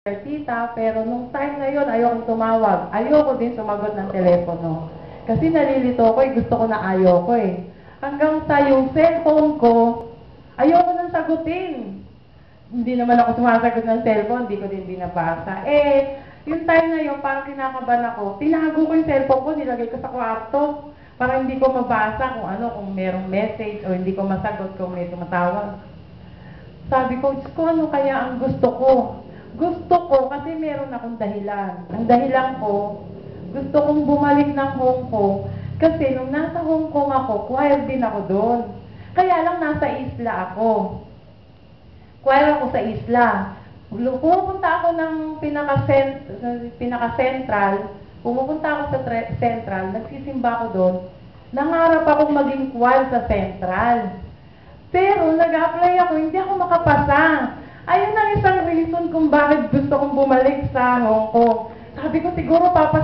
tita, pero nung time na yun, ayokong tumawag. Ayoko din sumagot ng telepono. Kasi nalilito ko gusto ko na ayoko Hanggang sa yung cellphone ko, ayoko nang sagutin. Hindi naman ako sumasagot ng cellphone, hindi ko din binabasa. Yung time na yun, parang kinakabahan ako. Tinago ko yung cellphone ko, nilagay ko sa kwarto. Para hindi ko mabasa kung merong message o hindi ko masagot kung may tumatawag. Sabi ko, Diyos ko, ano kaya ang gusto ko? Gusto ko kasi meron akong dahilan. Ang dahilan ko, gusto kong bumalik ng Hong Kong kasi nung nasa Hong Kong ako, choir din ako doon. Kaya lang nasa isla ako. Choir ako sa isla. Pumupunta ako ng pinaka-central, pumupunta ako sa central, nagsisimba ako doon. Nangarap akong maging choir sa central. Pero nag-apply ako, hindi ako makapasa. Ayun ang isang reason kung bakit gusto kong bumalik sa Hong Kong. Sabi ko siguro papasa